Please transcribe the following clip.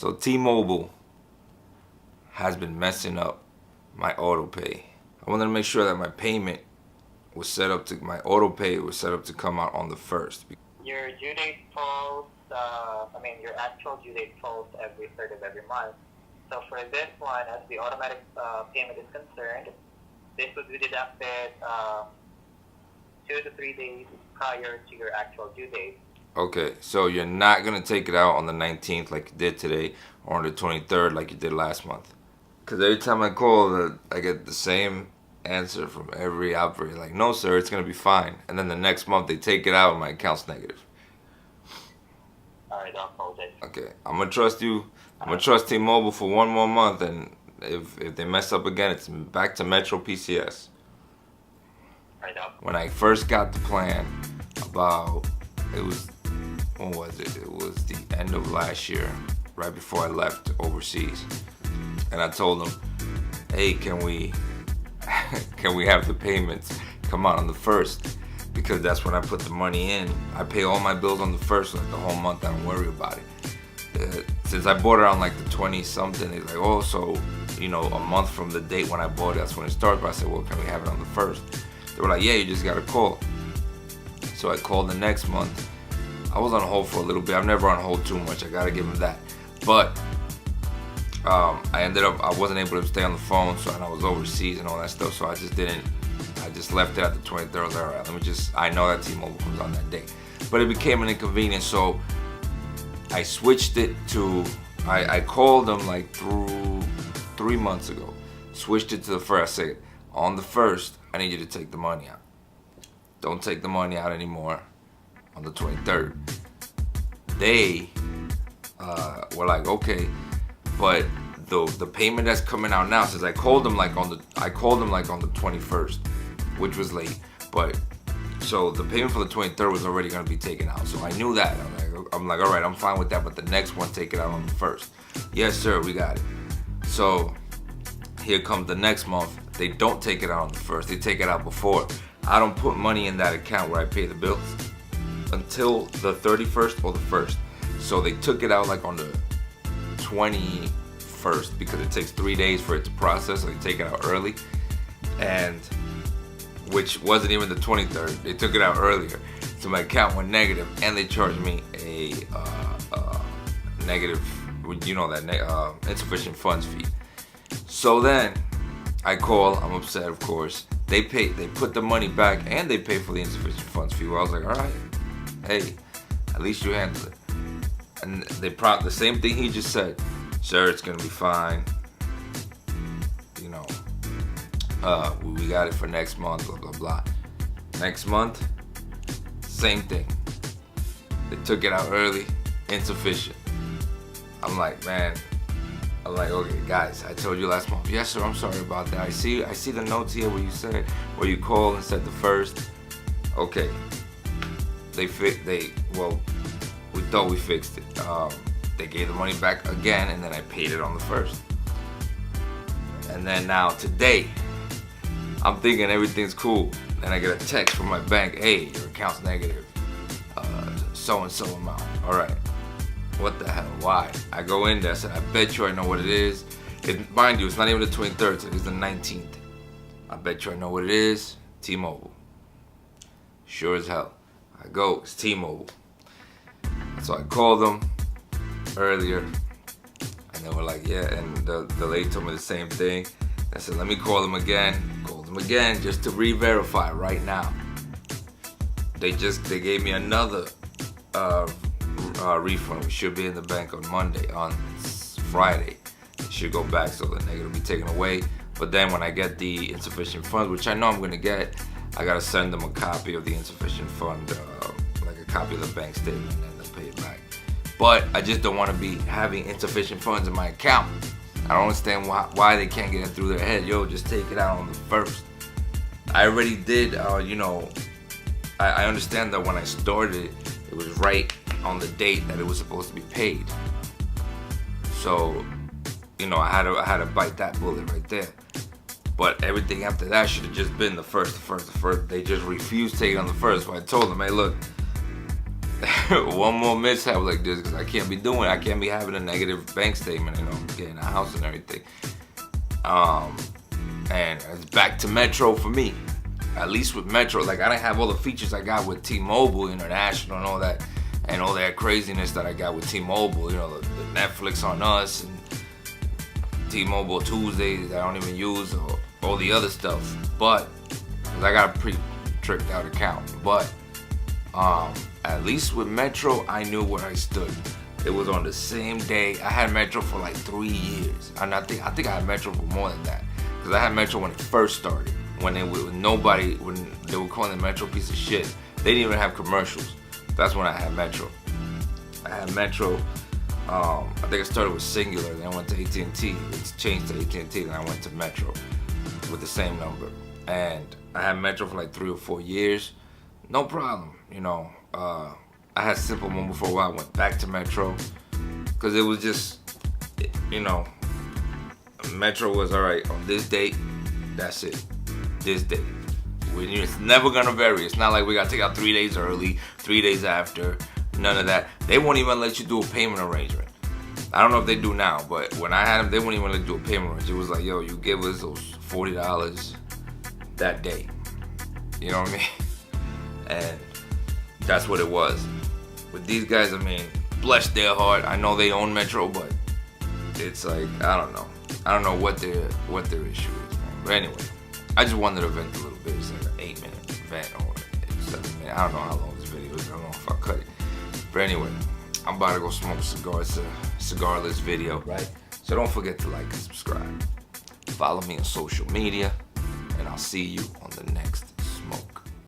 So T-Mobile has been messing up my auto pay. I wanted to make sure that my payment was set up to, my auto pay was set up to come out on the 1st. Your due date falls, your actual due date falls every third of every month. So for this one, as the automatic payment is concerned, this would be deducted 2 to 3 days prior to your actual due date. Okay, so you're not going to take it out on the 19th like you did today, or on the 23rd like you did last month? Because every time I call, I get the same answer from every operator. Like, no, sir, it's going to be fine. And then the next month they take it out and my account's negative. Alright, I'll apologize. Okay, I'm going to trust you. I'm going to trust T-Mobile for one more month. And if they mess up again, it's back to Metro PCS. Alright, when I first got the plan, when was it? It was the end of last year, right before I left overseas. And I told them, hey, can we have the payments come out on the 1st? Because that's when I put the money in. I pay all my bills on the 1st, like the whole month. I don't worry about it. Since I bought it on like the 20-something, they're like, oh, so, a month from the date when I bought it, that's when it starts. But I said, well, can we have it on the 1st? They were like, yeah, you just got to call. So I called the next month. I was on hold for a little bit. I'm never on hold too much. I got to give them that. But I wasn't able to stay on the phone, and I was overseas and all that stuff, so I just left it at the 23rd. I was like, all right, I know that T-Mobile comes on that day. But it became an inconvenience, so I switched it to, I called them like through 3 months ago, switched it to the 1st. I said, on the 1st, I need you to take the money out. Don't take the money out anymore on the 23rd. They were like, okay, but the payment that's coming out now, since I called them like on the 21st, which was late, but so the payment for the 23rd was already going to be taken out. So I knew that. I'm like, all right, I'm fine with that, but the next one, take it out on the 1st. Yes, sir, we got it. So here comes the next month. They don't take it out on the 1st. They take it out before. I don't put money in that account where I pay the bills until the 31st or the 1st. So they took it out like on the 21st because it takes 3 days for it to process. So they take it out early, and which wasn't even the 23rd. They took it out earlier. So my account went negative, and they charged me a negative, insufficient funds fee. So then I call. I'm upset, of course. They put the money back, and they pay for the insufficient funds fee. Well, I was like, all right, hey, at least you handled it. And they the same thing he just said. Sir, it's gonna be fine. We got it for next month, blah, blah, blah. Next month, same thing. They took it out early, insufficient. I'm like, okay, guys, I told you last month. Yes, sir, I'm sorry about that. I see the notes here where you called and said the 1st. Okay. We thought we fixed it. They gave the money back again, and then I paid it on the 1st. And then now today, I'm thinking everything's cool. Then I get a text from my bank, hey, your account's negative. So-and-so amount. All right. What the hell? Why? I go in there, I said, I bet you I know what it is. Mind you, it's not even the 23rd, it's the 19th. I bet you I know what it is. T-Mobile. Sure as hell. I go, it's T-Mobile. So I called them earlier, and they were like, yeah, and the lady told me the same thing. I said, let me call them again. Called them again just to re-verify right now. They gave me another refund. We should be in the bank on Friday. It should go back, so the negative will be taken away. But then when I get the insufficient funds, which I know I'm gonna get, I gotta send them a copy of the insufficient fund, like a copy of the bank statement, and then pay it back. But I just don't want to be having insufficient funds in my account. I don't understand why they can't get it through their head. Yo, just take it out on the 1st. I already did, I understand that when I started it was right on the date that it was supposed to be paid. So, I had to bite that bullet right there. But everything after that should have just been the 1st. They just refused to take it on the 1st. So I told them, hey, look, one more mishap like this, because I can't be having a negative bank statement, you know, getting a house and everything. And it's back to Metro for me. At least with Metro, like I didn't have all the features I got with T-Mobile International and all that craziness that I got with T-Mobile. You know, the Netflix on Us and T-Mobile Tuesdays I don't even use, or all the other stuff. But cause I got a pretty tricked out account. But at least with Metro, I knew where I stood. It was on the same day. I had Metro for like 3 years, and I think I had Metro for more than that, because I had Metro when it first started. When they were calling it Metro piece of shit. They didn't even have commercials. That's when I had Metro. I had Metro. I think I started with Singular, then I went to AT&T. It's changed to AT&T, then I went to Metro with the same number. And I had Metro for like 3 or 4 years. No problem, you know. I had Simple Mobile for a while. I went back to Metro because it was just, you know, Metro was all right on this date. That's it. This date. It's never gonna vary. It's not like we gotta take out 3 days early, 3 days after. None of that. They won't even let you do a payment arrangement. I don't know if they do now, but when I had them, they wouldn't even let you do a payment arrangement. It was like, yo, you give us those $40 that day. You know what I mean? And that's what it was. With these guys, I mean, bless their heart. I know they own Metro, but it's like, I don't know. I don't know what their issue is, man. But anyway, I just wanted to vent a little bit. It's like an 8-minute vent or 7 minutes. I don't know how long this video is. I don't know if I cut it. But anyway, I'm about to go smoke a cigar. It's a cigarless video, right? So don't forget to like and subscribe. Follow me on social media, and I'll see you on the next